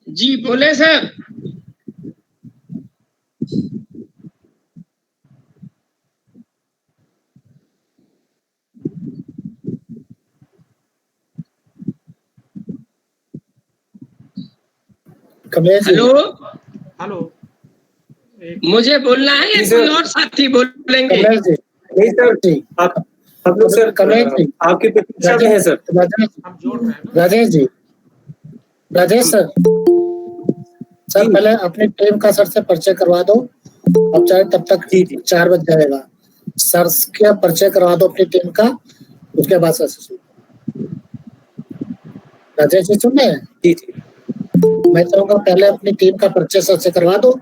जी बोले sir. Hello hello, मुझे बोलना है या कोई और साथी बोलेंगे? कमलेश जी, नहीं सर जी, आप लोग सर कमलेश जी आपकी प्रतीक्षा में है सर। हम जोड़ रहे हैं ना। राजेश जी, राजेश सर, सर पहले अपनी टीम का सर से परिचय करवा दो। अब चाहे तब तक 4 बज जाएगा। सर का परिचय करवा दो अपनी टीम का, उसके बाद सर से राजेश जी सुन रहे हैं? जी जी, मैं चाहूंगा पहले अपनी टीम का परिचय सर से करवा दो,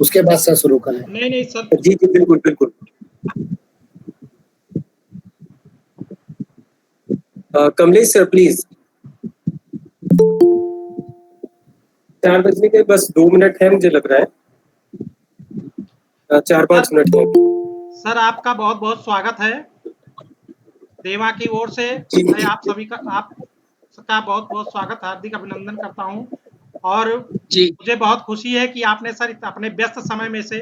उसके बाद सर शुरू करें। नहीं सर। जी जी बिल्कुल बिल्कुल। Kamlesh sir please. 4 बजने के बस 2 मिनट है, मुझे लग रहा है 4-5 मिनट है। सर आपका बहुत बहुत स्वागत है देवा की ओर से। मैं आप सभी का बहुत बहुत स्वागत, हार्दिक अभिनंदन करता हूं। और मुझे बहुत खुशी है कि आपने सर अपने व्यस्त समय में से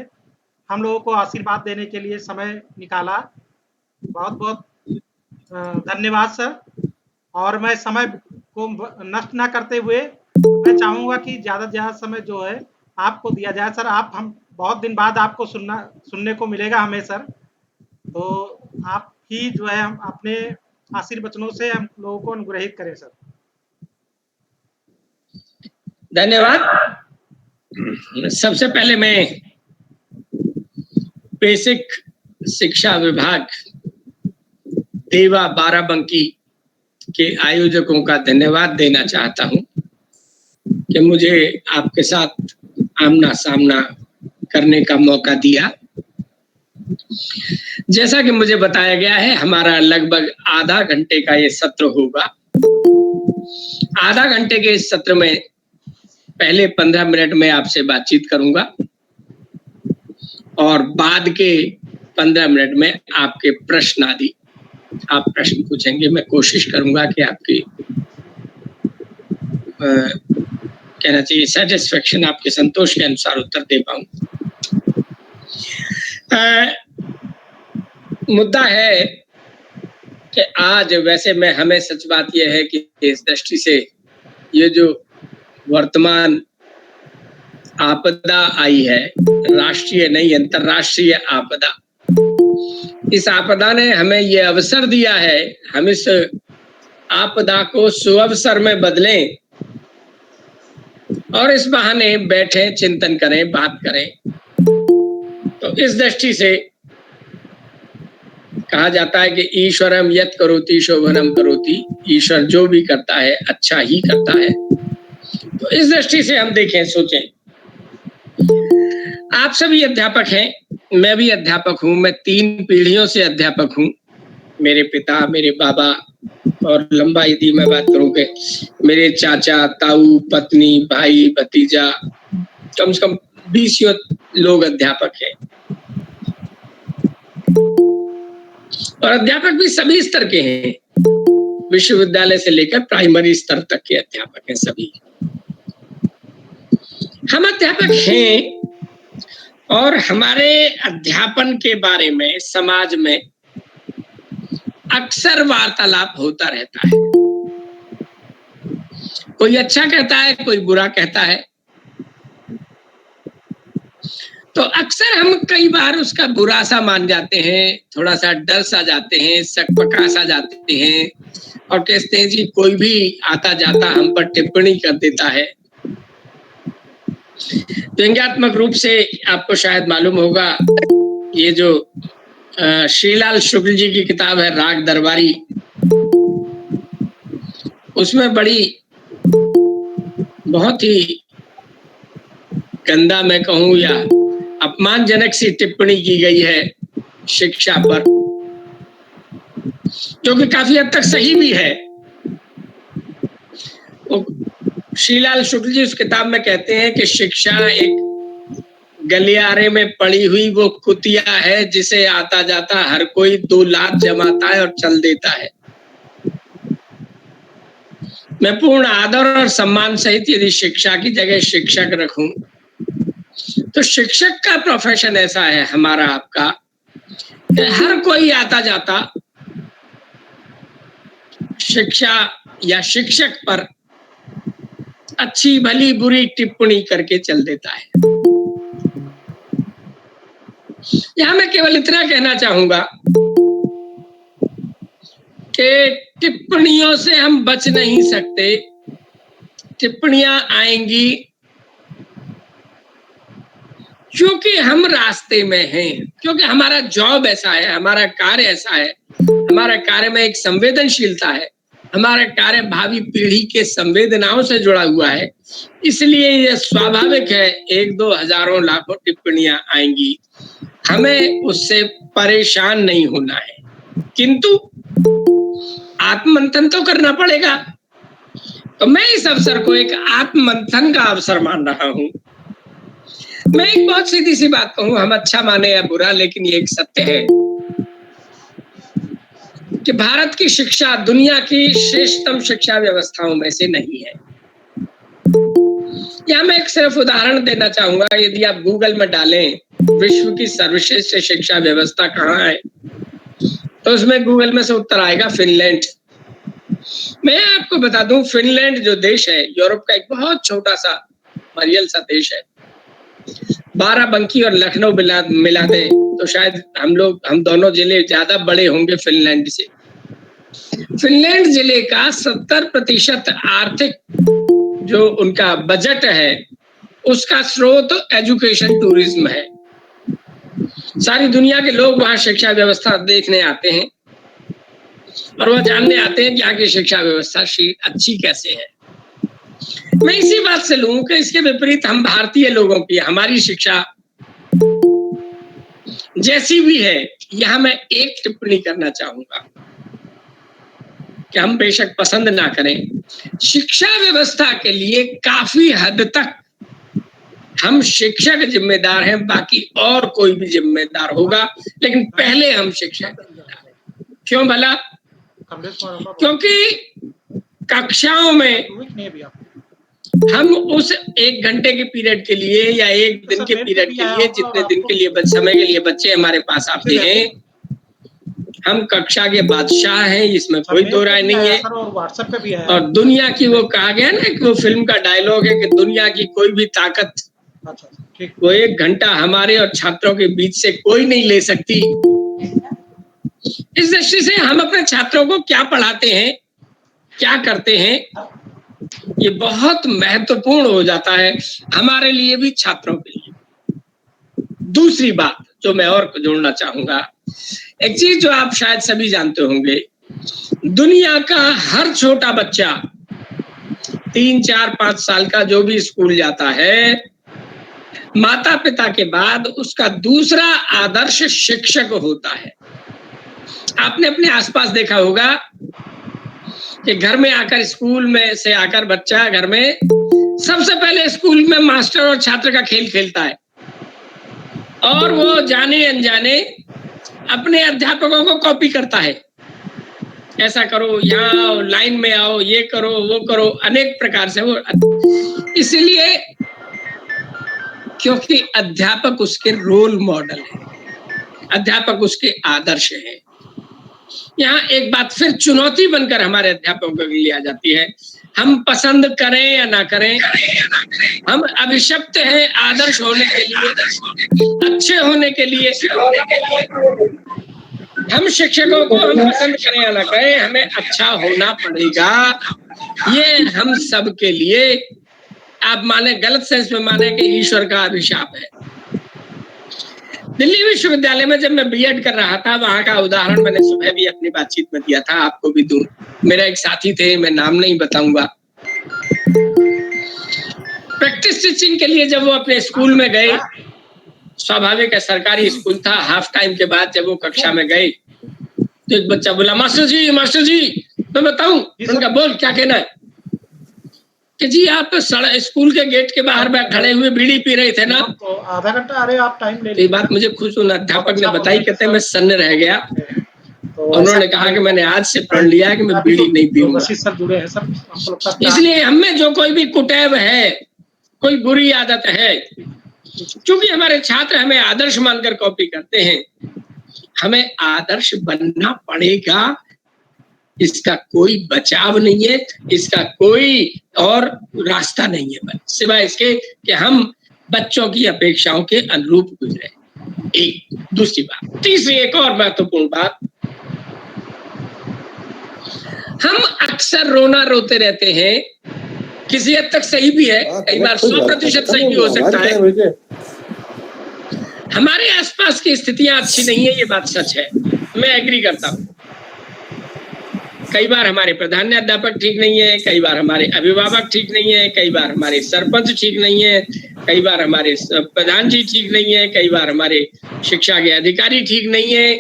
हम लोगों को आशीर्वाद देने के लिए समय निकाला। बहुत बहुत धन्यवाद सर। और मैं समय को नष्ट ना करते हुए मैं चाहूंगा कि ज्यादा से ज्यादा समय जो है आपको दिया जाए सर। हम बहुत दिन बाद आपको सुनने को मिलेगा हमें सर। तो आप ही जो है हम अपने आशीर्वचनों से हम लोगों को अनुग्रहित करें सर। धन्यवाद। सबसे पहले मैं बेसिक शिक्षा विभाग देवा बाराबंकी के आयोजकों का धन्यवाद देना चाहता हूं कि मुझे आपके साथ आमना सामना करने का मौका दिया। जैसा कि मुझे बताया गया है, हमारा लगभग आधा घंटे का ये सत्र होगा। आधा घंटे के इस सत्र में पहले 15 मिनट में आपसे बातचीत करूंगा और बाद के 15 मिनट में आपके प्रश्न आदि आप प्रश्न पूछेंगे। मैं कोशिश करूंगा कि आपकी कहना चाहिए सेटिस्फेक्शन, आपके संतोष के अनुसार उत्तर दे पाऊं। मुद्दा है कि आज वैसे में हमें सच बात यह है कि इस दृष्टि से ये जो वर्तमान आपदा आई है, राष्ट्रीय नहीं अंतर्राष्ट्रीय आपदा, इस आपदा ने हमें ये अवसर दिया है, हम इस आपदा को सुअवसर में बदलें और इस बहाने बैठे चिंतन करें, बात करें। तो इस दृष्टि से कहा जाता है कि ईश्वरम यत् करोति शोभनम करोति, ईश्वर जो भी करता है अच्छा ही करता है। तो इस दृष्टि से हम देखें, सोचें। आप सभी अध्यापक हैं, मैं भी अध्यापक हूं। मैं 3 पीढ़ियों से अध्यापक हूं। मेरे पिता, मेरे बाबा, और लंबा यदि मैं बात करूं कि मेरे चाचा, ताऊ, पत्नी, भाई, भतीजा, कम से कम 20 लोग अध्यापक हैं। और अध्यापक भी सभी स्तर के हैं, विश्वविद्यालय से लेकर प्राइमरी स्तर तक के अध्यापक हैं सभी। हम अध्यापक हैं और हमारे अध्यापन के बारे में समाज में अक्सर वार्तालाप होता रहता है। कोई अच्छा कहता है, कोई बुरा कहता है। तो अक्सर हम कई बार उसका बुरा सा मान जाते हैं, थोड़ा सा डर सा जाते हैं, सकपका सा जाते हैं और कहते हैं जी कोई भी आता जाता हम पर टिप्पणी कर देता है। व्यंग्यात्मक रूप से आपको शायद मालूम होगा, ये जो श्रीलाल शुक्ल जी की किताब है राग दरबारी, उसमें बड़ी बहुत ही गंदा मैं कहूं या अपमानजनक सी टिप्पणी की गई है शिक्षा पर, जो कि काफी हद तक सही भी है। श्रीलाल शुक्ल जी उस किताब में कहते हैं कि शिक्षा एक गलियारे में पड़ी हुई वो कुतिया है जिसे आता जाता हर कोई 2 लात जमाता है और चल देता है। मैं पूर्ण आदर और सम्मान सहित यदि शिक्षा की जगह शिक्षक रखूं, तो शिक्षक का प्रोफेशन ऐसा है हमारा आपका कि हर कोई आता जाता शिक्षा या शिक्षक पर अच्छी भली बुरी टिप्पणी करके चल देता है। यहां मैं केवल इतना कहना चाहूंगा कि टिप्पणियों से हम बच नहीं सकते। टिप्पणियां आएंगी क्योंकि हम रास्ते में हैं, क्योंकि हमारा जॉब ऐसा है, हमारा कार्य ऐसा है, हमारा कार्य में एक संवेदनशीलता है, हमारा कार्य भावी पीढ़ी के संवेदनाओं से जुड़ा हुआ है। इसलिए ये स्वाभाविक है, 1-2 हजारों लाखों टिप्पणियां आएंगी, हमें उससे परेशान नहीं होना है, किंतु आत्ममंथन तो करना पड़ेगा। तो मैं इस अवसर को एक आत्ममंथन का अवसर मान रहा हूं। मैं एक बहुत सीधी सी बात कहूं, हम अच्छा माने या बुरा, लेकिन ये एक सत्य है कि भारत की शिक्षा दुनिया की श्रेष्ठतम शिक्षा व्यवस्थाओं में से नहीं है। यहां मैं एक सिर्फ उदाहरण देना चाहूंगा। यदि आप गूगल में डालें विश्व की सर्वश्रेष्ठ शिक्षा व्यवस्था कहाँ है, तो उसमें गूगल में से उत्तर आएगा फिनलैंड। मैं आपको बता दूं, फिनलैंड जो देश है, यूरोप का एक बहुत छोटा सा मरियल सा देश है। 12 और लखनऊ मिला दें तो शायद हम दोनों जिले ज्यादा बड़े होंगे फिनलैंड से। फिनलैंड जिले का 70% आर्थिक जो उनका बजट है, उसका स्रोत एजुकेशन टूरिज्म है। सारी दुनिया के लोग वहां शिक्षा व्यवस्था देखने आते हैं और वह जानने आते हैं कि यहाँ की शिक्षा व्यवस्था अच्छी कैसे है। मैं इसी बात से लूं कि इसके विपरीत हम भारतीय लोगों की हमारी शिक्षा जैसी भी है, यहां मैं एक टिप्पणी करना चाहूंगा कि हम बेशक पसंद ना करें, शिक्षा व्यवस्था के लिए काफी हद तक हम शिक्षक जिम्मेदार हैं, बाकी और कोई भी जिम्मेदार होगा, लेकिन पहले हम शिक्षक जिम्मेदार हैं। क्यों भला? क्योंकि कक्षाओं में हम उस 1 घंटे के पीरियड के लिए या 1 दिन के पीरियड के लिए, जितने दिन के लिए समय के लिए बच्चे हमारे पास आते हैं, हम कक्षा के बादशाह हैं, इसमें कोई दो राय नहीं है। और दुनिया की, वो कहा गया ना कि वो फिल्म का डायलॉग है कि दुनिया की कोई भी ताकत वो 1 घंटा हमारे और छात्रों के बीच से कोई नहीं ले सकती। इस दृष्टि से हम अपने छात्रों को क्या पढ़ाते हैं, क्या करते हैं, ये बहुत महत्वपूर्ण हो जाता है हमारे लिए भी, छात्रों के लिए। दूसरी बात जो मैं और जोड़ना चाहूंगा, एक चीज जो आप शायद सभी जानते होंगे, दुनिया का हर छोटा बच्चा 3, 4, 5 साल का जो भी स्कूल जाता है, माता पिता के बाद उसका दूसरा आदर्श शिक्षक होता है। आपने अपने आसपास देखा होगा कि घर में आकर, स्कूल में से आकर बच्चा घर में सबसे पहले स्कूल में मास्टर और छात्र का खेल खेलता है और वो जाने अनजाने अपने अध्यापकों को कॉपी करता है। ऐसा करो, यहाँ आओ, लाइन में आओ, ये करो, वो करो, अनेक प्रकार से वो, इसलिए क्योंकि अध्यापक उसके रोल मॉडल है, अध्यापक उसके आदर्श है। यहाँ एक बात फिर चुनौती बनकर हमारे अध्यापकों के लिए आ जाती है, हम पसंद करें या ना करें, हम अभिशप्त हैं आदर्श होने के लिए, अच्छे होने के लिए। हम शिक्षकों को हम पसंद करें या ना करें, हमें अच्छा होना पड़ेगा। ये हम सब के लिए, आप माने गलत सेंस में माने कि ईश्वर का अभिशाप है। दिल्ली विश्वविद्यालय में जब मैं बीएड कर रहा था, वहां का उदाहरण मैंने सुबह भी अपनी बातचीत में दिया था, आपको भी दूं। मेरा एक साथी थे, मैं नाम नहीं बताऊंगा, प्रैक्टिस टीचिंग के लिए जब वो अपने स्कूल में गए, स्वाभाविक है सरकारी स्कूल था, हाफ टाइम के बाद जब वो कक्षा में गए तो एक बच्चा बोला, मास्टर जी मैं बताऊं। उनका बोल, क्या कहना है? कि जी आप स्कूल के गेट के बाहर खड़े हुए बीड़ी पी रहे थे ना, तो आधा घंटा, अरे आप टाइम ले लीजिए। ये बात मुझे खुद उन अध्यापक ने बताई, कहते मैं सन्न रह गया उन्होंने कहा कि मैंने आज से प्रण लिया है कि मैं बीड़ी नहीं पीऊंगा। सर जुड़े हैं सर, इसलिए हमें जो कोई भी कुटैब है, कोई बुरी आदत है, क्योंकि हमारे छात्र हमें आदर्श मानकर कॉपी करते हैं, हमें आदर्श बनना पड़ेगा। इसका कोई बचाव नहीं है, इसका कोई और रास्ता नहीं है सिवाय इसके कि हम बच्चों की अपेक्षाओं के अनुरूप गुजरे। एक दूसरी बात, तीसरी एक और महत्वपूर्ण बात, हम अक्सर रोना रोते रहते हैं। किसी हद तक सही भी है, कई बार 100% सही भी हो सकता है। हमारे आसपास की स्थितियां अच्छी नहीं है, ये बात सच है, मैं एग्री करता हूं। कई बार हमारे प्रधानाध्यापक ठीक नहीं है, कई बार हमारे अभिभावक ठीक नहीं है, कई बार हमारे सरपंच ठीक नहीं है, कई बार हमारे प्रधान जी ठीक नहीं है, कई बार हमारे शिक्षा के अधिकारी ठीक नहीं है।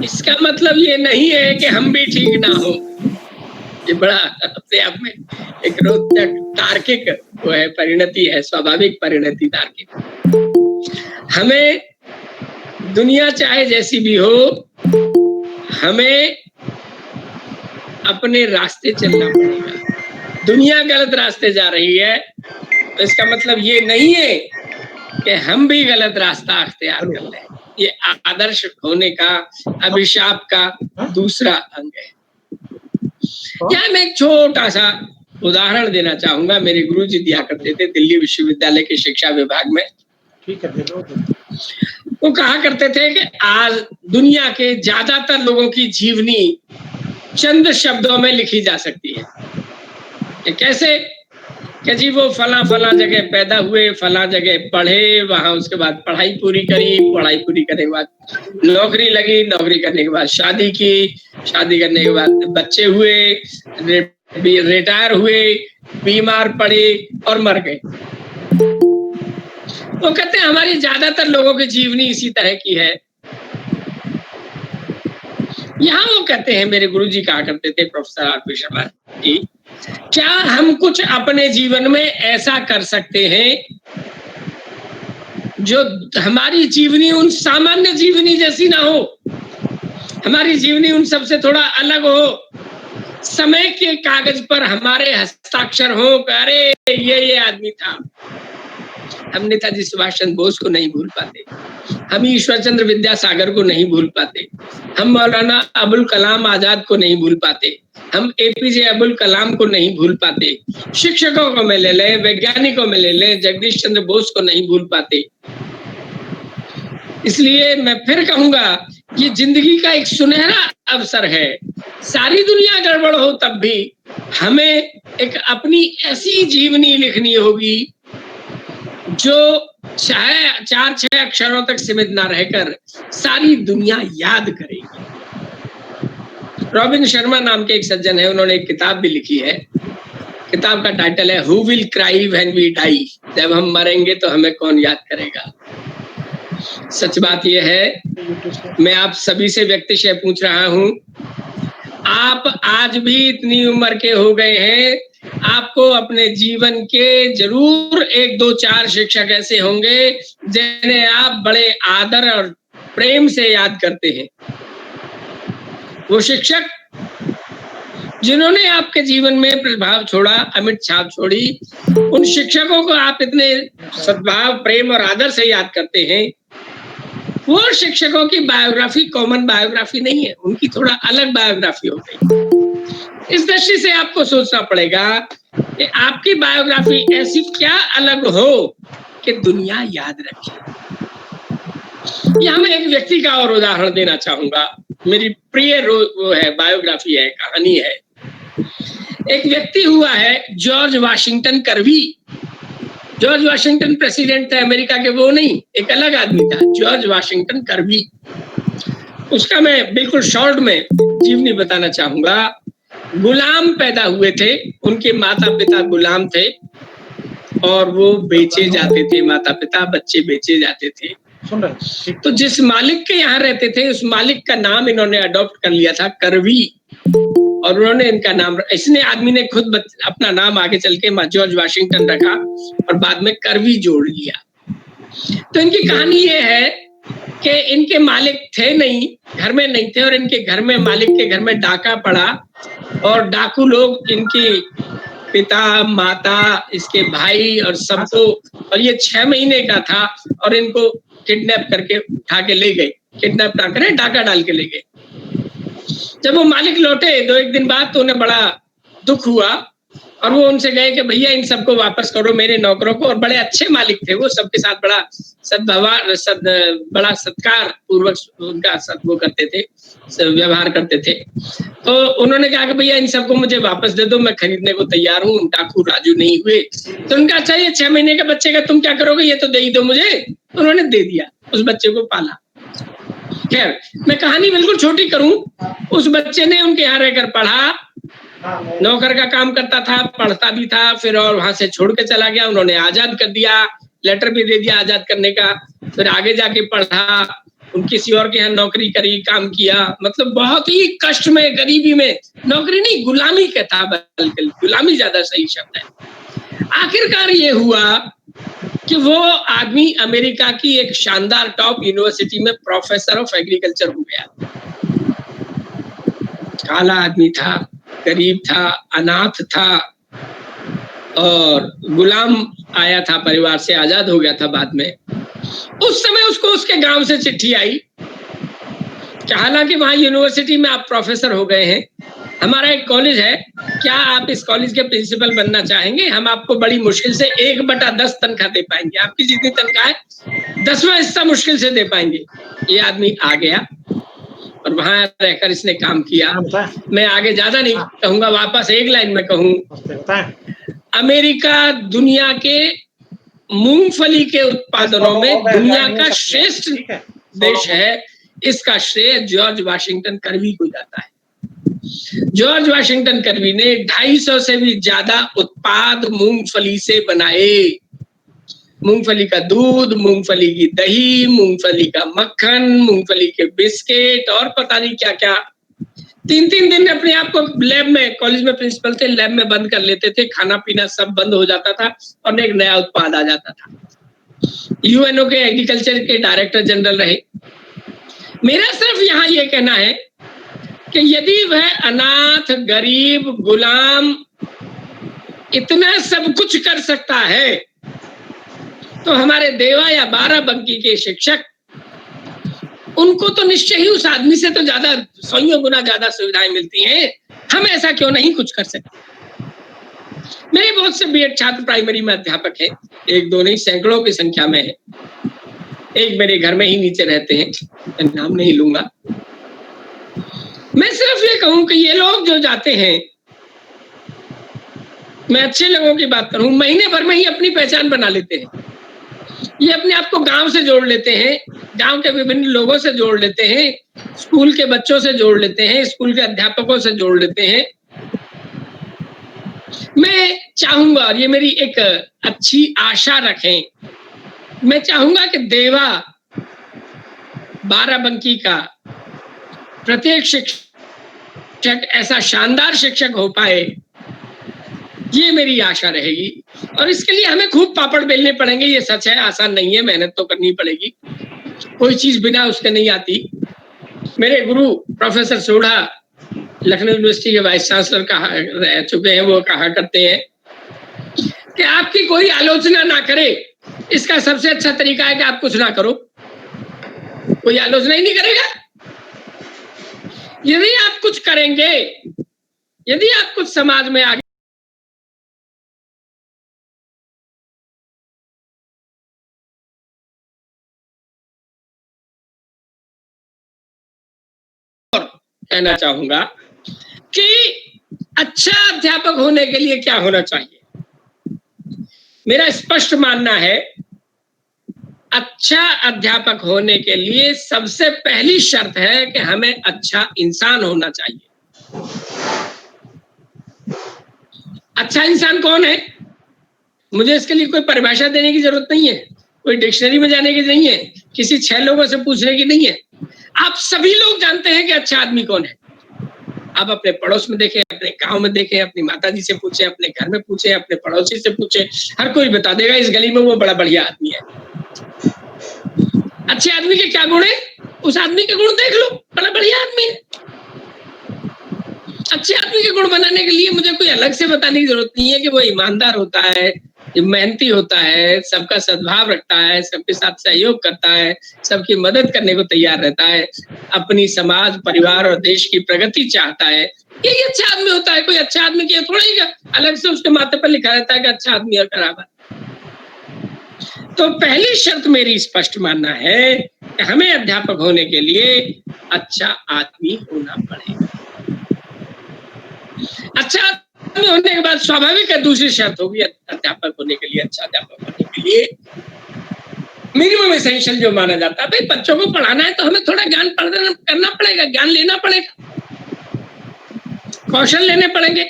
इसका मतलब ये नहीं है कि हम भी ठीक ना हो। ये बड़ा अपने आप में एक रोचक तार्किक वो है, परिणति है, स्वाभाविक परिणति तार्किक। हमें दुनिया चाहे जैसी भी हो, हमें अपने रास्ते चलना पड़ेगा। दुनिया गलत रास्ते जा रही है तो इसका मतलब ये नहीं है कि हम भी गलत रास्ता अख्तियार कर लें। ये आदर्श होने का, अभिशाप का दूसरा अंग है। यहाँ मैं एक छोटा सा उदाहरण देना चाहूंगा। मेरे गुरुजी दिया करते थे दिल्ली विश्वविद्यालय के शिक्षा विभाग में। ठीक है, वो कहा करते थे कि आज दुनिया के ज्यादातर लोगों की जीवनी चंद शब्दों में लिखी जा सकती है। कि कैसे कि जी वो फला फला जगह पैदा हुए, फला जगह पढ़े, वहां उसके बाद पढ़ाई पूरी करी, पढ़ाई पूरी करने के बाद नौकरी लगी, नौकरी करने के बाद शादी की, शादी करने के बाद बच्चे हुए, रिटायर हुए, बीमार पड़े और मर गए। वो कहते हैं हमारी ज्यादातर लोगों की जीवनी इसी तरह की है। यहाँ वो कहते हैं, मेरे गुरुजी कहा करते थे प्रोफेसर आर.पी. शर्मा जी, क्या हम कुछ अपने जीवन में ऐसा कर सकते हैं जो हमारी जीवनी उन सामान्य जीवनी जैसी ना हो, हमारी जीवनी उन सबसे थोड़ा अलग हो, समय के कागज पर हमारे हस्ताक्षर हो, अरे ये आदमी था। हम नेताजी सुभाष चंद्र बोस को नहीं भूल पाते, हम ईश्वर चंद्र विद्यासागर को नहीं भूल पाते, हम मौलाना अबुल कलाम आजाद को नहीं भूल पाते, हम एपीजे अबुल कलाम को नहीं भूल पाते, शिक्षकों को में ले लें, वैज्ञानिकों में ले लें, जगदीश चंद्र बोस को नहीं भूल पाते। इसलिए मैं फिर कहूंगा ये जिंदगी का एक सुनहरा अवसर है। सारी दुनिया गड़बड़ हो तब भी हमें एक अपनी ऐसी जीवनी लिखनी होगी जो चाहे 4-6 अक्षरों तक सीमित ना रहकर सारी दुनिया याद करेगी। रॉबिन शर्मा नाम के एक सज्जन है, उन्होंने एक किताब भी लिखी है। किताब का टाइटल है who will cry when we die, जब हम मरेंगे तो हमें कौन याद करेगा। सच बात यह है, मैं आप सभी से व्यक्तिशः पूछ रहा हूं, आप आज भी इतनी उम्र के हो गए हैं, आपको अपने जीवन के जरूर 1-2-4 शिक्षक ऐसे होंगे जिन्हें आप बड़े आदर और प्रेम से याद करते हैं। वो शिक्षक जिन्होंने आपके जीवन में प्रभाव छोड़ा, अमिट छाप छोड़ी, उन शिक्षकों को आप इतने सद्भाव, प्रेम और आदर से याद करते हैं। वो शिक्षकों की बायोग्राफी कॉमन बायोग्राफी नहीं है, उनकी थोड़ा अलग बायोग्राफी हो गई। इस दृष्टि से आपको सोचना पड़ेगा कि आपकी बायोग्राफी ऐसी क्या अलग हो कि दुनिया याद रखे। यहाँ मैं एक व्यक्ति का और उदाहरण देना चाहूंगा, मेरी प्रिय वो है, बायोग्राफी है, कहानी है। एक व्यक्ति हुआ है जॉर्ज वाशिंगटन करवी। जॉर्ज वाशिंगटन प्रेसिडेंट थे अमेरिका के, वो नहीं, एक अलग आदमी था, जॉर्ज वाशिंगटन करवी। उसका मैं बिल्कुल शॉर्ट में जीवनी बताना चाहूंगा। गुलाम पैदा हुए थे, उनके माता पिता गुलाम थे और वो बेचे जाते थे, माता पिता बच्चे बेचे जाते थे। तो जिस मालिक के यहाँ रहते थे उस मालिक का नाम इन्होंने अडॉप्ट कर लिया था, करवी, और उन्होंने इनका नाम, इसने आदमी ने खुद अपना नाम आगे चल के जॉर्ज वाशिंगटन रखा और बाद में करवी जोड़ लिया। तो इनकी कहानी ये है कि इनके मालिक थे नहीं, घर में नहीं थे, और इनके घर में, मालिक के घर में डाका पड़ा और डाकू लोग इनकी पिता, माता, इसके भाई और सबको, और ये 6 महीने का था, और इनको किडनैप करके उठा के ले गए। किडनैप ना करें, डाका डाल के ले गए। जब वो मालिक लौटे 2-1 दिन बाद तो उन्हें बड़ा दुख हुआ, और वो उनसे गए कि भैया इन सबको वापस करो, मेरे नौकरों को। और बड़े अच्छे मालिक थे वो, सबके साथ बड़ा सद्व्यवहार, बड़ा सत्कार पूर्वक उनका वो करते थे, व्यवहार करते थे। तो उन्होंने कहा कि भैया इन सबको मुझे वापस दे दो, मैं खरीदने को तैयार हूँ। डाकू राजू नहीं हुए। तो उनका अच्छा, ये 6 महीने के बच्चे का तुम क्या करोगे, ये तो दे ही दो मुझे। उन्होंने दे दिया, उस बच्चे को पाला। खैर, मैं कहानी बिल्कुल छोटी करूं, उस बच्चे ने उनके यहाँ रहकर पढ़ा, नौकर का काम करता था, पढ़ता भी था, फिर और वहां से छोड़ के चला गया। उन्होंने आजाद कर दिया, लेटर भी दे दिया आजाद करने का। फिर आगे जाके पढ़ा, किसी और के यहाँ नौकरी करी, काम किया, मतलब बहुत ही कष्ट में, गरीबी में, नौकरी नहीं गुलामी का था, बल्कि गुलामी ज्यादा सही शब्द है। आखिरकार ये हुआ कि वो आदमी अमेरिका की एक शानदार टॉप यूनिवर्सिटी में प्रोफेसर ऑफ एग्रीकल्चर हो गया। काला आदमी था, गरीब था, अनाथ था, और गुलाम आया था परिवार से, आजाद हो गया था बाद में। उस समय उसको उसके गांव से चिट्ठी आई कि हालांकि वहां यूनिवर्सिटी में आप प्रोफेसर हो गए हैं, हमारा एक कॉलेज है, क्या आप इस कॉलेज के प्रिंसिपल बनना चाहेंगे? हम आपको बड़ी मुश्किल से 1/10 तनख्वाह दे पाएंगे, आपकी जितनी तनख्वाह है 10वां हिस्सा मुश्किल से दे पाएंगे। ये आदमी आ गया और वहां रहकर इसने काम किया। मैं आगे ज्यादा नहीं कहूंगा, वापस एक लाइन में कहूं, अमेरिका दुनिया के मूंगफली के उत्पादनों में दुनिया का श्रेष्ठ देश है। इसका श्रेय जॉर्ज वाशिंगटन कर्वी को जाता है। जॉर्ज वाशिंगटन कर्वी ने 250 से भी ज्यादा उत्पाद मूंगफली से बनाए। मूंगफली का दूध, मूंगफली की दही, मूंगफली का मक्खन, मूंगफली के बिस्किट, और पता नहीं क्या क्या। 3-3 दिन अपने आप को लैब में, कॉलेज में प्रिंसिपल थे, लैब में बंद कर लेते थे, खाना पीना सब बंद हो जाता था और एक नया उत्पाद आ जाता था। यूएनओ के एग्रीकल्चर के डायरेक्टर जनरल रहे। मेरा सिर्फ यहाँ ये कहना है कि यदि वह अनाथ, गरीब, गुलाम इतना सब कुछ कर सकता है, तो हमारे देवा या बाराबंकी के शिक्षक, उनको तो निश्चय ही उस आदमी से तो ज्यादा, 100 गुना ज्यादा सुविधाएं मिलती हैं। हम ऐसा क्यों नहीं कुछ कर सकते? मेरे बहुत से बीएड छात्र प्राइमरी में अध्यापक हैं, 1-2 नहीं, सैकड़ों की संख्या में है। एक मेरे घर में ही नीचे रहते हैं, मैं नाम नहीं लूंगा। मैं सिर्फ ये कहूं कि ये लोग जो जाते हैं, मैं अच्छे लोगों की बात करूं, महीने भर में ही अपनी पहचान बना लेते हैं। ये अपने आप को गांव से जोड़ लेते हैं, गांव के विभिन्न लोगों से जोड़ लेते हैं, स्कूल के बच्चों से जोड़ लेते हैं, स्कूल के अध्यापकों से जोड़ लेते हैं। मैं चाहूंगा, और ये मेरी एक अच्छी आशा रखें, मैं चाहूंगा कि देवा बाराबंकी का प्रत्येक शिक्षक ऐसा शानदार शिक्षक हो पाए, ये मेरी आशा रहेगी। और इसके लिए हमें खूब पापड़ बेलने पड़ेंगे, ये सच है, आसान नहीं है, मेहनत तो करनी पड़ेगी, कोई चीज बिना उसके नहीं आती। मेरे गुरु प्रोफेसर सोढ़ा लखनऊ यूनिवर्सिटी के वाइस चांसलर रह चुके हैं, वो कहा करते हैं कि आपकी कोई आलोचना ना करे, इसका सबसे अच्छा तरीका है कि आप कुछ ना करो। कोई आलोचना ही नहीं करेगा। यदि आप कुछ करेंगे, यदि आप कुछ समाज में आगे कहना चाहूंगा कि अच्छा अध्यापक होने के लिए क्या होना चाहिए। मेरा स्पष्ट मानना है, अच्छा अध्यापक होने के लिए सबसे पहली शर्त है कि हमें अच्छा इंसान होना चाहिए। अच्छा इंसान कौन है? मुझे इसके लिए कोई परिभाषा देने की जरूरत नहीं है, कोई डिक्शनरी में जाने की नहीं है, किसी 6 लोगों से पूछने की नहीं है। आप सभी लोग जानते हैं कि अच्छा आदमी कौन है। आप अपने पड़ोस में देखें, अपने गांव में देखें, अपनी माताजी से पूछें, अपने घर में पूछें, अपने पड़ोसी से पूछें, हर कोई बता देगा इस गली में वो बड़ा बढ़िया आदमी है। अच्छे आदमी के क्या गुण है, उस आदमी के गुण देख लो, बड़ा बढ़िया आदमी है। अच्छे आदमी के गुण बनाने के लिए मुझे कोई अलग से बताने की जरूरत नहीं है कि वो ईमानदार होता है, मेहनती होता है, सबका सद्भाव रखता है, सबके साथ सहयोग करता है, सबकी मदद करने को तैयार रहता है, अपनी समाज, परिवार और देश की प्रगति चाहता है, यही अच्छा आदमी होता है। कोई अच्छा आदमी की थोड़ा ही अलग से उसके माथे पर लिखा रहता है कि अच्छा आदमी और खराब आदमी। तो पहली शर्त मेरी स्पष्ट मानना है कि हमें अध्यापक होने के लिए अच्छा आदमी होना पड़ेगा। अच्छा आदमी होने के बाद स्वाभाविक है दूसरी शर्त होगी अध्यापक होने के लिए, अच्छा अध्यापक होने के लिए मिनिमम एसेंशियल जो माना जाता है, भाई बच्चों को पढ़ाना है तो हमें थोड़ा ज्ञान करना पड़ेगा, ज्ञान लेना पड़ेगा, कौशल लेने पड़ेंगे।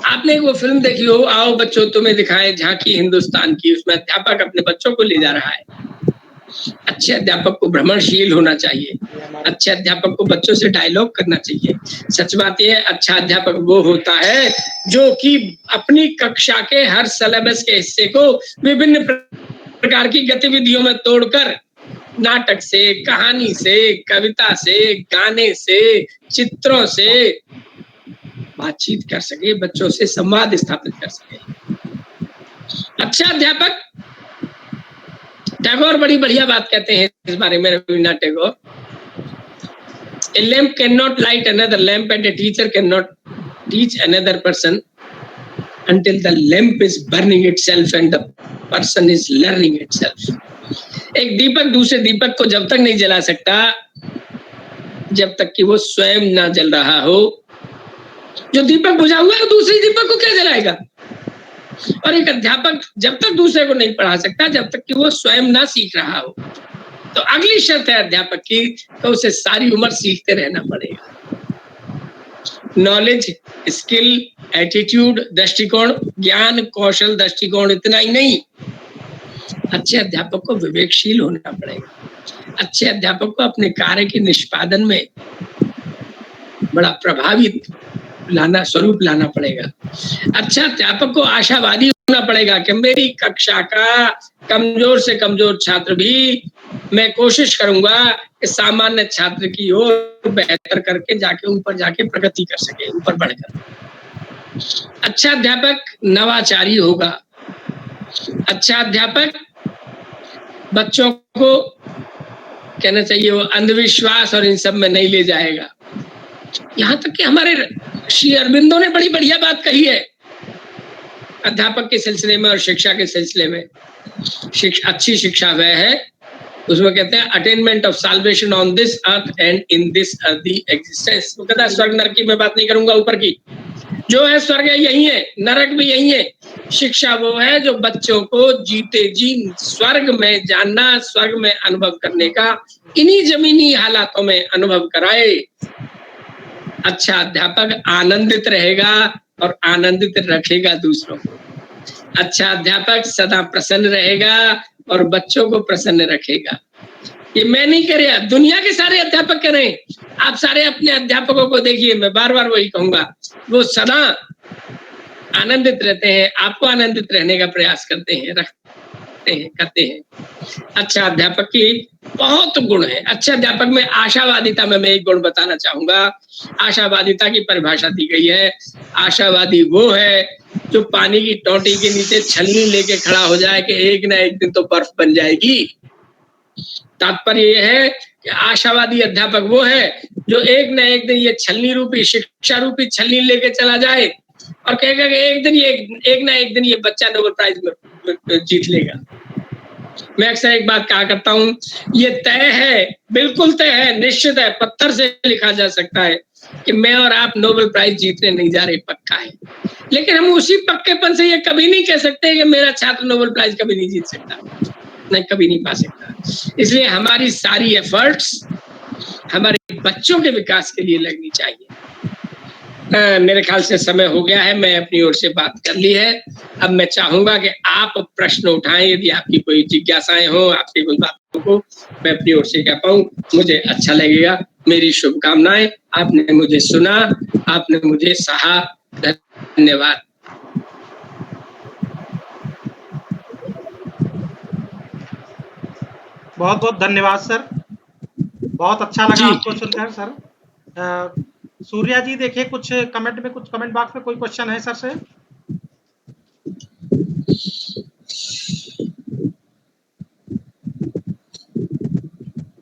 आपने वो फिल्म देखी हो, आओ बच्चों तुम्हें दिखाएं झांकी हिंदुस्तान की, उसमें अध्यापक अपने बच्चों को ले जा रहा है। अच्छे अध्यापक को भ्रमणशील होना चाहिए, अच्छे अध्यापक को बच्चों से डायलॉग करना चाहिए। सच बात यह है, अच्छा अध्यापक वो होता है जो कि अपनी कक्षा के हर सिलेबस के हिस्से को विभिन्न प्रकार की गतिविधियों में तोड़कर नाटक से, कहानी से, कविता से, गाने से, चित्रों से बातचीत कर सके, बच्चों से संवाद स्थापित कर सके। अच्छा अध्यापक, टैगोर बड़ी बढ़िया बात कहते हैं इस बारे में, Rabindranath Tagore, A lamp cannot light another lamp and a teacher cannot teach another person until the lamp is burning itself and the person is learning itself. एक दीपक दूसरे दीपक को जब तक नहीं जला सकता जब तक कि वो स्वयं ना जल रहा हो। जो दीपक बुझा हुआ है दूसरे दीपक को क्या जलाएगा? और एक अध्यापक जब तक दूसरे को नहीं पढ़ा सकता जब तक कि वो स्वयं ना सीख रहा हो। तो अगली शर्त है अध्यापक की, तो उसे सारी उम्र सीखते रहना पड़ेगा। नॉलेज, स्किल, एटीट्यूड, दृष्टिकोण, ज्ञान, कौशल, दृष्टिकोण इतना ही नहीं, अच्छे अध्यापक को विवेकशील होना पड़ेगा। अच्छे अध्यापक को अपने कार्य के निष्पादन में बड़ा प्रभावित स्वरूप लाना पड़ेगा। अच्छा अध्यापक को आशावादी होना पड़ेगा कि मेरी कक्षा का कमजोर से कमजोर छात्र भी मैं कोशिश करूंगा कि सामान्य छात्र की ओर बेहतर करके जाके ऊपर जाके प्रगति कर सके, ऊपर बढ़कर। अच्छा अध्यापक नवाचारी होगा। अच्छा अध्यापक बच्चों को कहना चाहिए वो अंधविश्वास और इन सब में नहीं ले जाएगा। यहाँ तक कि हमारे श्री अरविंदो ने बड़ी बढ़िया बात कही है अध्यापक के सिलसिले में और शिक्षा के सिलसिले में। अच्छी शिक्षा वह है, उसमें कहते हैं attainment of solvation on this earth and in this earthy existence. वो कहता है स्वर्ग नरक की मैं बात नहीं करूंगा, ऊपर की जो है स्वर्ग है यही है, नरक भी यही है। शिक्षा वो है जो बच्चों को जीते जी स्वर्ग में जानना, स्वर्ग में अनुभव करने का इन्हीं जमीनी हालातों में अनुभव कराए। अच्छा अध्यापक आनंदित रहेगा और आनंदित रखेगा दूसरों को। अच्छा अध्यापक सदा प्रसन्न रहेगा और बच्चों को प्रसन्न रखेगा। ये मैं नहीं कह रहा, दुनिया के सारे अध्यापक कह रहे हैं। आप सारे अपने अध्यापकों को देखिए, मैं बार बार वही कहूंगा, वो सदा आनंदित रहते हैं, आपको आनंदित रहने का प्रयास करते हैं, करते हैं। अच्छा अध्यापक की बहुत गुण है। अच्छे अध्यापक में आशावादिता में मैं एक गुण बताना चाहूंगा। आशावादिता की परिभाषा दी गई है, आशावादी वो है जो पानी की टोंटी के नीचे छलनी लेके खड़ा हो जाए कि एक ना एक दिन तो बर्फ बन जाएगी। तात्पर्य यह है कि आशावादी अध्यापक वो है जो एक ना एक दिन ये छलनी रूपी, शिक्षा रूपी छलनी लेके चला जाए और कहेगा कि एक ना एक दिन ये बच्चा नोबेल प्राइज में जीत लेगा। मैं अक्सर एक बात कहा करता हूँ, ये तय है, बिल्कुल तय है, निश्चित है, पत्थर से लिखा जा सकता है कि मैं और आप नोबेल प्राइज जीतने नहीं जा रहे, पक्का है। लेकिन हम उसी पक्केपन से ये कभी नहीं कह सकते कि मेरा छात्र नोबेल प्राइज कभी नहीं जीत सकता, नहीं, कभी नहीं पा सकता। इसलिए हमारी सारी एफर्ट्स हमारे बच्चों के विकास के लिए लगनी चाहिए। मेरे ख्याल से समय हो गया है, मैं अपनी ओर से बात कर ली है। अब मैं चाहूंगा कि आप प्रश्न उठाएं, यदि आपकी कोई जिज्ञासाएं हो, आपकी कोई बातों को मैं अपनी ओर से कह पाऊं, मुझे अच्छा लगेगा। मेरी शुभकामनाएं। आपने मुझे सुना, आपने मुझे सहा, धन्यवाद। बहुत बहुत धन्यवाद सर, बहुत अच्छा लगा आपको सुनकर सर। सूर्या जी देखिए कुछ कमेंट बॉक्स में कोई क्वेश्चन है सर से?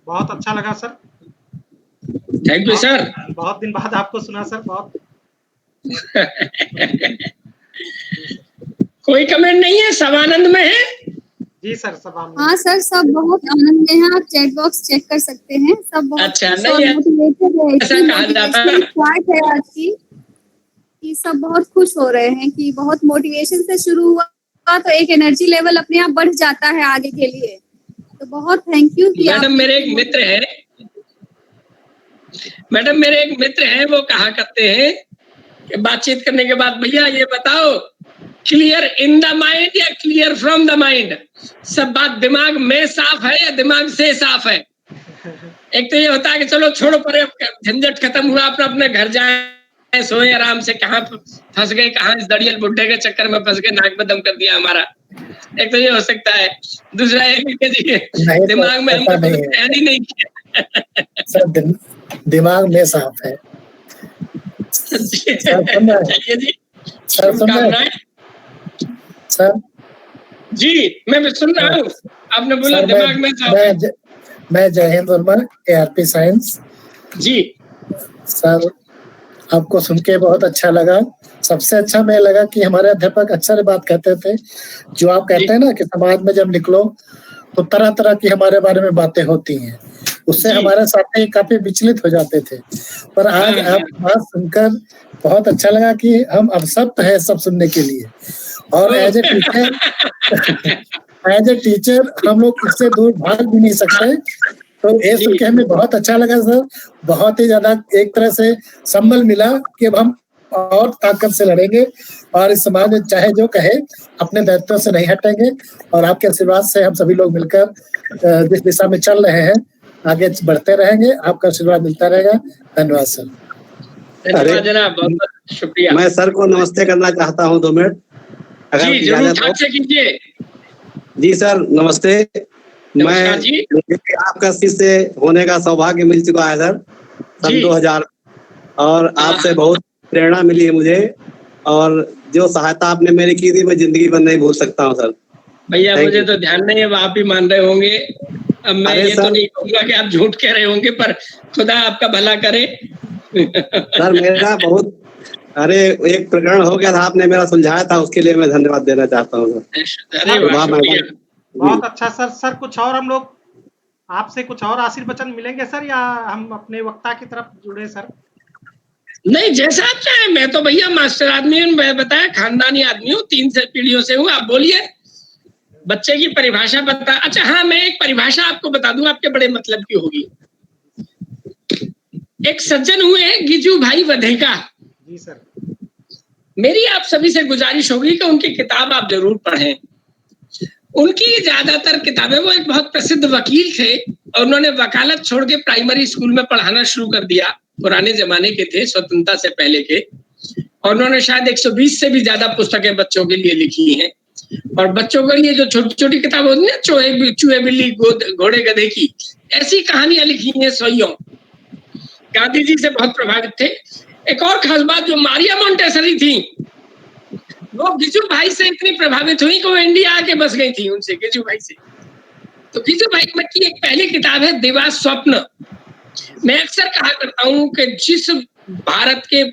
बहुत अच्छा लगा सर, थैंक यू सर। बहुत दिन बाद आपको सुना सर, बहुत कोई कमेंट नहीं है, सब आनंद में है? जी सर, सब आनंद। हाँ सर, सब बहुत आनंद में है, आप चैट बॉक्स चेक कर सकते हैं, सब बहुत अच्छा, खुश नहीं और मोटिवेटेड है। ऐसा कहा जाता है स्टार्ट है आज की कि सब बहुत खुश हो रहे हैं कि बहुत मोटिवेशन से शुरू हुआ तो एक एनर्जी लेवल अपने आप बढ़ जाता है आगे के लिए। तो बहुत थैंक यू कि मैडम मेरे एक मित्र है, वो कहा करते हैं कि बातचीत करने के बाद, भैया ये बताओ क्लियर इन द माइंड या क्लियर फ्रॉम द माइंड? सब बात दिमाग में साफ है या दिमाग से साफ है? एक तो ये होता है कि चलो छोड़ो परे, झंझट खत्म हुआ, अपना अपने घर जाए, सोए आराम से, कहाँ फंस गए, कहाँ इस दड़ियल बुड्ढे के चक्कर में फंस गए, नाक में दम कर दिया हमारा। एक तो ये हो सकता है, दूसरा दिमाग में हमको ध्यान ही नहीं किया। सर दिमाग में साफ है। सर सुन रहे सर? जी मैं सुन रहा हूँ, आपने बोला दिमाग में साफ है। मैं जय हिंद वर्मा, ARP साइंस। जी सर, आपको सुन के बहुत अच्छा लगा। सबसे अच्छा मैं लगा कि हमारे अध्यापक अक्सर बात कहते थे, जो आप कहते हैं ना कि समाज में जब निकलो तो तरह तरह की हमारे बारे में बातें होती हैं, उससे हमारे साथी काफी विचलित हो जाते थे। पर आज आप बात सुनकर बहुत अच्छा लगा कि हम अब सब है सब सुनने के लिए। और एज ए टीचर हम लोग इससे दूर भाग भी नहीं सकते। तो ये सुन के हमें बहुत अच्छा लगा सर, बहुत ही ज्यादा एक तरह से संबल मिला कि अब हम और ताकत से लड़ेंगे और इस समाज में चाहे जो कहे अपने दायित्व से नहीं हटेंगे। और आपके आशीर्वाद से हम सभी लोग मिलकर जिस दिशा में चल रहे हैं आगे बढ़ते रहेंगे। आपका आशीर्वाद मिलता रहेगा। धन्यवाद सर। धन्यवाद जनाब, बहुत शुक्रिया। मैं सर को नमस्ते करना चाहता हूँ 2 मिनट, अगर जरूर कीजिए। जी सर नमस्ते। मैं आपका शिष्य होने का सौभाग्य मिल चुका है सर, सन 2000, और आपसे बहुत प्रेरणा मिली है मुझे, और जो सहायता आपने मेरी की थी मैं जिंदगी भर नहीं भूल सकता हूँ सर। भैया मुझे तो ध्यान नहीं है, आप ही मान रहे होंगे। अब मैं ये तो नहीं कहूँगा कि आप झूठ कह रहे होंगे, पर खुदा आपका भला करे। सर मेरा बहुत एक प्रकरण हो गया था, आपने मेरा सुलझाया था, उसके लिए मैं धन्यवाद देना चाहता हूँ सर। बहुत अच्छा सर। सर कुछ और हम लोग आपसे कुछ और आशीर्वचन मिलेंगे सर, या हम अपने वक्ता की तरफ जुड़े सर? नहीं, जैसा आप चाहे। मैं तो भैया मास्टर आदमी हूँ, मैं बताया खानदानी आदमी हूँ, 3 पीढ़ियों से हूँ। आप बोलिए, बच्चे की परिभाषा बता। अच्छा हाँ, मैं एक परिभाषा आपको बता दूं, आपके बड़े मतलब की होगी। एक सज्जन हुए गिजू भाई वधेका जी सर। मेरी आप सभी से गुजारिश होगी कि उनकी किताब आप जरूर पढ़ें। उनकी ज्यादातर किताबें, वो एक बहुत प्रसिद्ध वकील थे और उन्होंने वकालत छोड़ के प्राइमरी स्कूल में पढ़ाना शुरू कर दिया। पुराने जमाने के थे, स्वतंत्रता से पहले के, और उन्होंने शायद 120 से भी ज्यादा पुस्तकें बच्चों के लिए लिखी हैं। और बच्चों के लिए जो छोटी छोटी किताब होती है, चूहे बिल्ली घोड़े गधे की, ऐसी कहानियां लिखी हैं सौयों। गांधी जी से बहुत प्रभावित थे। एक और खास बात, जो मारिया मोंटेसरी थी, वो गिजू भाई से इतनी प्रभावित हुई कि वो इंडिया आके बस गई थी उनसे, गिजू भाई से। तो गिजू भाई की एक पहली किताब है दिवा स्वप्न। मैं अक्सर कहा करता हूँ कि जिस भारत के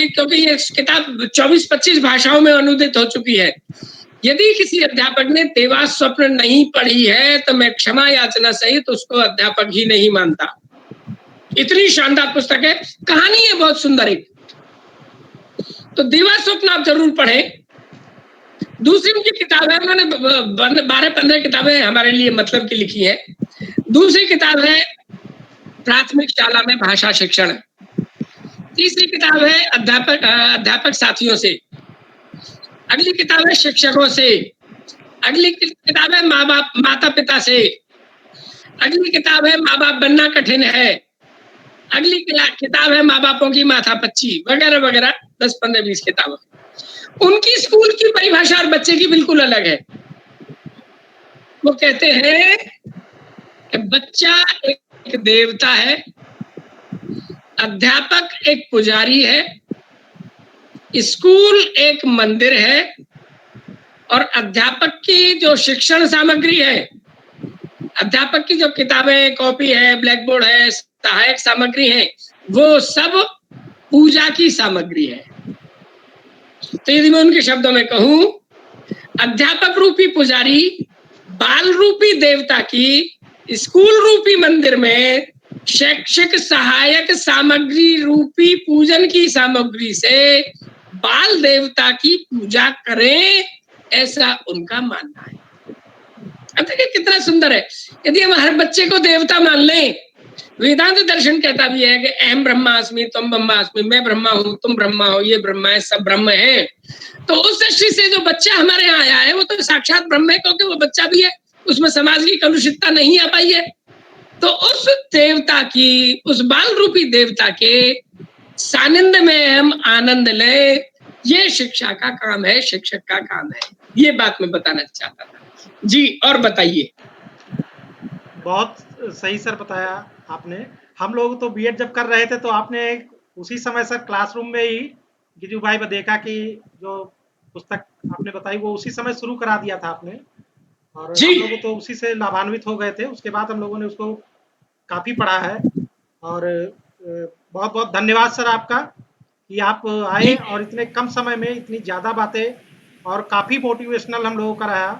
क्योंकि ये किताब 24-25 भाषाओं में अनुदित हो चुकी है, यदि किसी अध्यापक ने देवास स्वप्न नहीं पढ़ी है तो मैं क्षमा याचना सहित उसको अध्यापक ही नहीं मानता। इतनी शानदार पुस्तक है, कहानी है बहुत सुंदर एक। तो देवास स्वप्न आप जरूर पढ़ें। दूसरी उनकी किताब है, उन्होंने 12-15 किताबें हमारे लिए मतलब की लिखी है। दूसरी किताब है प्राथमिक शाला में भाषा शिक्षण। तीसरी किताब है अध्यापक साथियों से। अगली किताब है शिक्षकों से। अगली किताब है माता पिता से। अगली किताब है माँ बाप बनना कठिन है। अगली किताब है माँ बापों की माथापच्ची, वगैरह वगैरह, 10-15-20 किताबें। उनकी स्कूल की परिभाषा और बच्चे की बिल्कुल अलग है। वो कहते हैं कि बच्चा एक देवता है, अध्यापक एक पुजारी है, स्कूल एक मंदिर है, और अध्यापक की जो शिक्षण सामग्री है, अध्यापक की जो किताबें, कॉपी है, ब्लैक बोर्ड है, सहायक सामग्री है, वो सब पूजा की सामग्री है। तो यदि मैं उनके शब्दों में कहूं, अध्यापक रूपी पुजारी बाल रूपी देवता की स्कूल रूपी मंदिर में शैक्षिक सहायक सामग्री रूपी पूजन की सामग्री से बाल देवता की पूजा करें, ऐसा उनका मानना है। अब देखिए कितना सुंदर है। यदि हम हर बच्चे को देवता मान लें, वेदांत दर्शन कहता भी है कि अहम ब्रह्मास्मि तुम ब्रह्मास्मि, मैं ब्रह्मा हूँ तुम ब्रह्मा हो, ये ब्रह्मा है, सब ब्रह्म है। तो उस दृष्टि से जो बच्चा हमारे यहाँ आया है वो तो साक्षात ब्रह्म है, क्योंकि वो बच्चा भी है, उसमें समाज की कलुषितता नहीं आ पाई है। तो उस देवता की, उस बाल रूपी देवता के सानिध्य में हम आनंद लें, ये शिक्षा का काम है, शिक्षक का काम है। ये बात मैं बताना चाहता था जी। और बताइए। बहुत सही सर बताया आपने। हम लोग तो बीएड जब कर रहे थे तो आपने उसी समय सर क्लासरूम में ही गिरिजू भाई बदेका की जो पुस्तक आपने बताई वो उसी समय शुरू करा दिया था आपने, और हम लोग तो उसी से लाभान्वित हो गए थे। उसके बाद हम लोगों ने उसको काफ़ी पढ़ा है, और बहुत बहुत धन्यवाद सर आपका कि आप आए और इतने कम समय में इतनी ज़्यादा बातें, और काफ़ी मोटिवेशनल हम लोगों का रहा,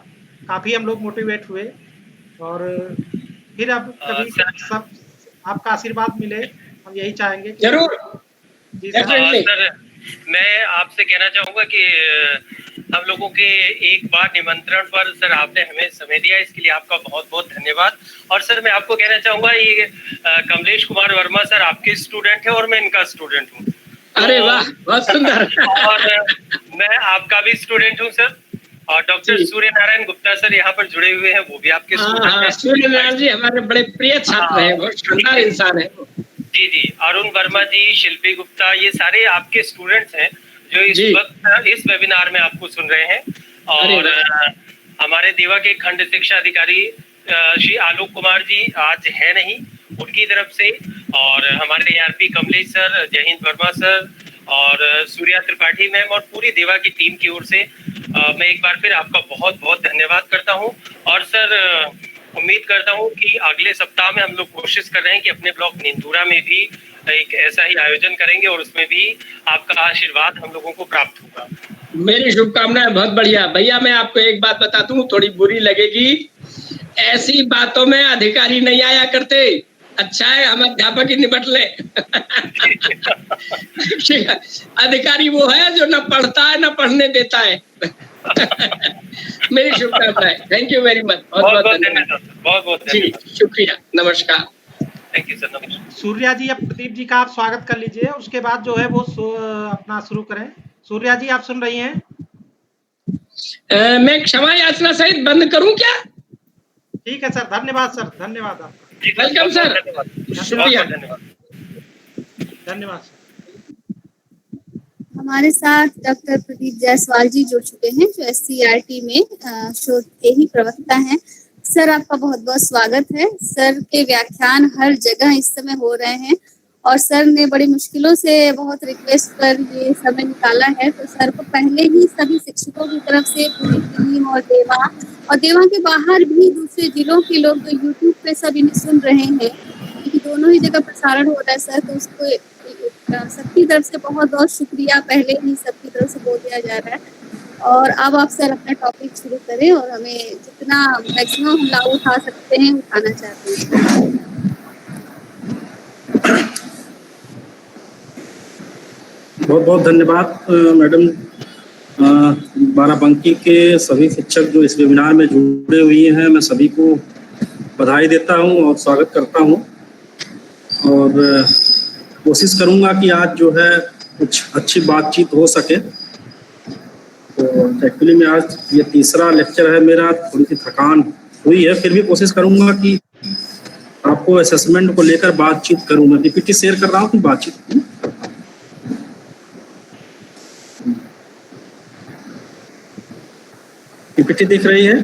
काफ़ी हम लोग मोटिवेट हुए। और फिर अब कभी सब आपका आशीर्वाद मिले, हम यही चाहेंगे। जरूर जी सर। मैं आपसे कहना चाहूंगा कि हम लोगों के एक बार निमंत्रण पर सर आपने हमें समय दिया, इसके लिए आपका बहुत बहुत धन्यवाद। और सर मैं आपको कहना चाहूंगा, ये कमलेश कुमार वर्मा सर आपके स्टूडेंट है और मैं इनका स्टूडेंट हूँ। अरे वाह, बहुत सुंदर। और मैं आपका भी स्टूडेंट हूँ सर। और डॉक्टर सूर्य नारायण गुप्ता सर यहाँ पर जुड़े हुए हैं, वो भी आपके स्टूडेंट हैं। सूर्य नारायण जी हमारे बड़े प्रिय छात्र हैं, बहुत शानदार इंसान है। जी जी। अरुण वर्मा जी, शिल्पी गुप्ता, ये सारे आपके स्टूडेंट्स हैं जो इस वक्त इस वेबिनार में आपको सुन रहे हैं। और हमारे देवा के खंड शिक्षा अधिकारी श्री आलोक कुमार जी आज है नहीं, उनकी तरफ से, और हमारे ARP कमलेश सर, जय हिंद वर्मा सर, और सूर्या त्रिपाठी मैम, और पूरी देवा की टीम की ओर से मैं एक बार फिर आपका बहुत बहुत धन्यवाद करता हूं। और सर उम्मीद करता हूं कि अगले सप्ताह में हम लोग कोशिश कर रहे हैं कि अपने ब्लॉक निंदूरा में भी एक ऐसा ही आयोजन करेंगे, और उसमें भी आपका आशीर्वाद हम लोगों को प्राप्त होगा। मेरी शुभकामनाएं। बहुत बढ़िया भैया। मैं आपको एक बात बता दूं, थोड़ी बुरी लगेगी, ऐसी बातों में अधिकारी नहीं आया करते। अच्छा है हम अध्यापक ही निपट ले। अधिकारी वो है जो न पढ़ता है न पढ़ने देता है। मेरी शुभकामनाएं। Thank you very much. बहुत बहुत धन्यवाद। बहुत बहुत जी शुक्रिया, नमस्कार। थैंक यू सर, नमस्कार। सूर्या जी, अब प्रदीप जी का आप स्वागत कर लीजिए, उसके बाद जो है वो अपना शुरू करें। सूर्या जी आप सुन रही हैं? मैं क्षमा याचना सहित बंद करूं क्या? ठीक है सर, धन्यवाद सर, धन्यवाद आपका। वेलकम सर, शुक्रिया, धन्यवाद सर। हमारे साथ डॉक्टर प्रदीप जायसवाल जी जुड़ चुके हैं, जो SCERT में शोध के ही प्रवक्ता हैं। सर आपका बहुत बहुत स्वागत है। सर के व्याख्यान हर जगह इस समय हो रहे हैं, और सर ने बड़ी मुश्किलों से बहुत रिक्वेस्ट पर ये समय निकाला है। तो सर को पहले ही सभी शिक्षकों की तरफ से पूरी टीम और देवा के बाहर भी दूसरे जिलों के लोग जो YouTube पे सब इन्हें सुन रहे हैं, क्योंकि दोनों ही जगह प्रसारण हो रहा है सर, तो उसको सबकी तरफ से बहुत बहुत शुक्रिया पहले ही सबकी तरफ से बोल दिया जा रहा है। और अब आप सर अपना टॉपिक शुरू करें, और हमें जितना मैक्सिमम हम लाभ उठा सकते हैं उठाना चाहते हैं। बहुत बहुत धन्यवाद मैडम। बाराबंकी के सभी शिक्षक जो इस वेबिनार में जुड़े हुए हैं, मैं सभी को बधाई देता हूं और स्वागत करता हूं, और कोशिश करूंगा कि आज जो है कुछ अच्छी बातचीत हो सके। तो एक्चुअली में आज ये तीसरा लेक्चर है मेरा, थोड़ी सी थकान हुई है, फिर भी कोशिश करूंगा कि आपको असेसमेंट को लेकर बातचीत करूं। मैं PPT शेयर कर रहा हूं कि बातचीत PPT दिख रही है?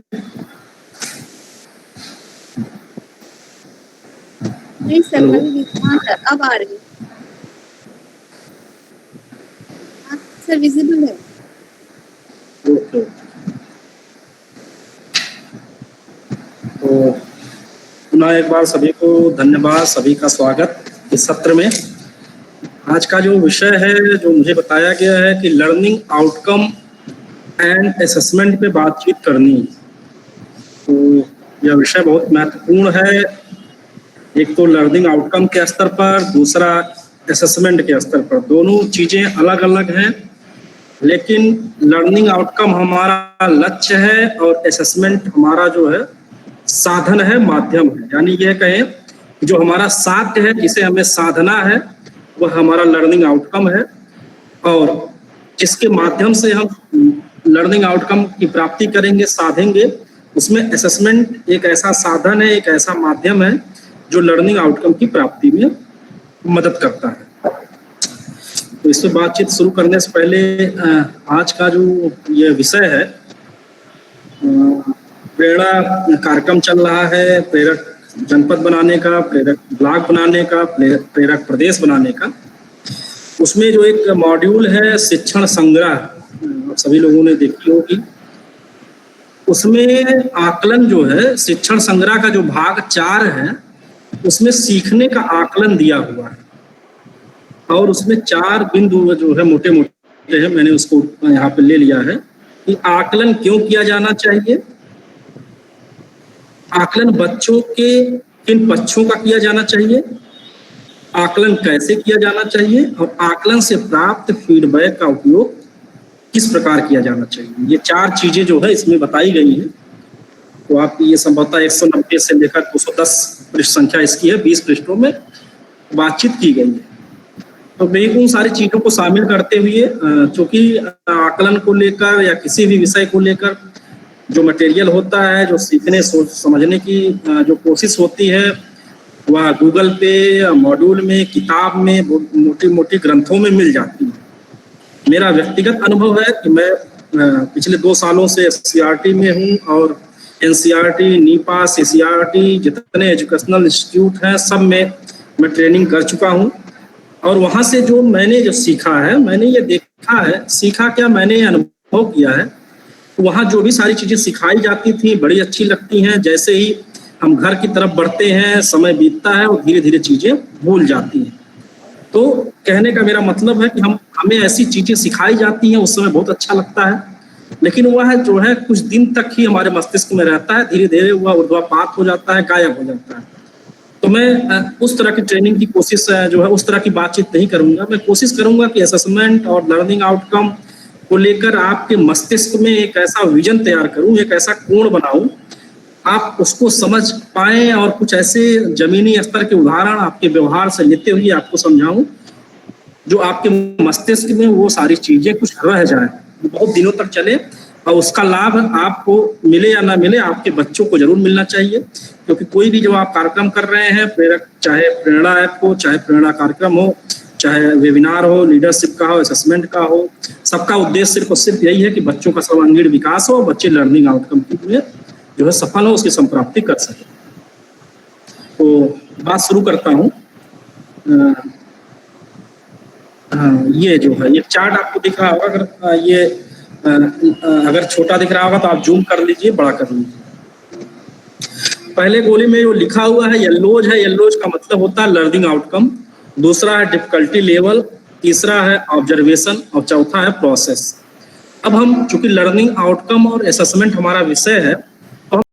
नहीं सर, हाँ सर, अब आ रही है। सर विजिबल है। ओके, तो पुनः एक बार सभी को धन्यवाद, सभी का स्वागत इस सत्र में। आज का जो विषय है, जो मुझे बताया गया है कि लर्निंग आउटकम एंड असेसमेंट पे बातचीत करनी, तो यह विषय बहुत महत्वपूर्ण है। एक तो लर्निंग आउटकम के स्तर पर, दूसरा असेसमेंट के स्तर पर। दोनों चीजें अलग अलग हैं, लेकिन लर्निंग आउटकम हमारा लक्ष्य है और असेसमेंट हमारा जो है साधन है, माध्यम है। यानी यह कहें कि जो हमारा साध्य है, जिसे हमें साधना है, वह हमारा लर्निंग आउटकम है, और जिसके माध्यम से हम लर्निंग आउटकम की प्राप्ति करेंगे, साधेंगे, उसमें असेसमेंट एक ऐसा साधन है, एक ऐसा माध्यम है जो लर्निंग आउटकम की प्राप्ति में मदद करता है। तो इस पर बातचीत शुरू करने से पहले आज का जो ये विषय है, प्रेरणा कार्यक्रम चल रहा है, प्रेरक जनपद बनाने का, प्रेरक ब्लॉक बनाने का, प्रेरक प्रदेश बनाने का। उसमें जो एक मॉड्यूल है शिक्षण संग्रह, सभी लोगों ने देखी होगी। उसमें आकलन जो है, शिक्षण संग्रह का जो भाग 4 है, उसमें सीखने का आकलन दिया हुआ है, और उसमें 4 बिंदु जो है मोटे मोटे हैं, मैंने उसको यहाँ पे ले लिया है कि आकलन क्यों किया जाना चाहिए, आकलन बच्चों के किन पक्षों का किया जाना चाहिए, आकलन कैसे किया जाना चाहिए, और आकलन से प्राप्त फीडबैक का उपयोग किस प्रकार किया जाना चाहिए। ये 4 चीजें जो है इसमें बताई गई हैं। तो आप ये संभवतः 190 से लेकर 210 पृष्ठ संख्या इसकी है, 20 पृष्ठों में बातचीत की गई है। तो मैं उन सारी चीजों को शामिल करते हुए, चूंकि आकलन को लेकर या किसी भी विषय को लेकर जो मटेरियल होता है, जो सीखने समझने की जो कोशिश होती है, वह गूगल पे, मॉड्यूल में, किताब में, मोटी मोटी ग्रंथों में मिल जाती है। मेरा व्यक्तिगत अनुभव है कि मैं पिछले 2 सालों से एससीईआरटी में हूँ, और एनसीईआरटी, नीपा, सीसीईआरटी, जितने एजुकेशनल इंस्टीट्यूट हैं, सब में मैं ट्रेनिंग कर चुका हूँ। और वहाँ से जो मैंने सीखा है, मैंने ये देखा है, सीखा क्या, मैंने अनुभव किया है, वहाँ जो भी सारी चीजें सिखाई जाती थी बड़ी अच्छी लगती हैं। जैसे ही हम घर की तरफ बढ़ते हैं, समय बीतता है और धीरे धीरे चीजें भूल जाती हैं। तो कहने का मेरा मतलब है कि हमें ऐसी चीजें सिखाई जाती हैं, उस समय बहुत अच्छा लगता है, लेकिन वह जो है कुछ दिन तक ही हमारे मस्तिष्क में रहता है, धीरे धीरे वह ऊर्ध्वापात हो जाता है, गायब हो जाता है। तो मैं उस तरह की ट्रेनिंग की कोशिश जो है, उस तरह की बातचीत नहीं करूंगा। मैं कोशिश करूंगा कि असेसमेंट और लर्निंग आउटकम को लेकर आपके मस्तिष्क में एक ऐसा विजन तैयार करूं, एक ऐसा कोण बनाऊं, आप उसको समझ पाएं, और कुछ ऐसे जमीनी स्तर के उदाहरण आपके व्यवहार से लेते हुए आपको समझाऊं, जो आपके मस्तिष्क में वो सारी चीजें कुछ रह जाए, बहुत दिनों तक चले, और उसका लाभ आपको मिले या ना मिले, आपके बच्चों को जरूर मिलना चाहिए। क्योंकि कोई भी जो आप कार्यक्रम कर रहे हैं, प्रेरक, चाहे प्रेरणा ऐप हो, चाहे प्रेरणा कार्यक्रम हो, चाहे वेबिनार हो, लीडरशिप का हो, असेसमेंट का हो, सबका उद्देश्य सिर्फ और सिर्फ यही है कि बच्चों का सर्वांगीण विकास हो, बच्चे लर्निंग आउटकम में जो है सफल हो, उसकी संप्राप्ति कर सके। तो बात शुरू करता हूँ। ये जो है, ये चार्ट आपको दिख रहा होगा, अगर ये अगर छोटा दिख रहा होगा तो आप जूम कर लीजिए, बड़ा कर लीजिए। पहले गोले में जो लिखा हुआ है येलोज है, येलोज का मतलब होता है लर्निंग आउटकम, दूसरा है डिफिकल्टी लेवल, तीसरा है ऑब्जर्वेशन, और चौथा है प्रोसेस। अब हम चूंकि लर्निंग आउटकम और असेसमेंट हमारा विषय है,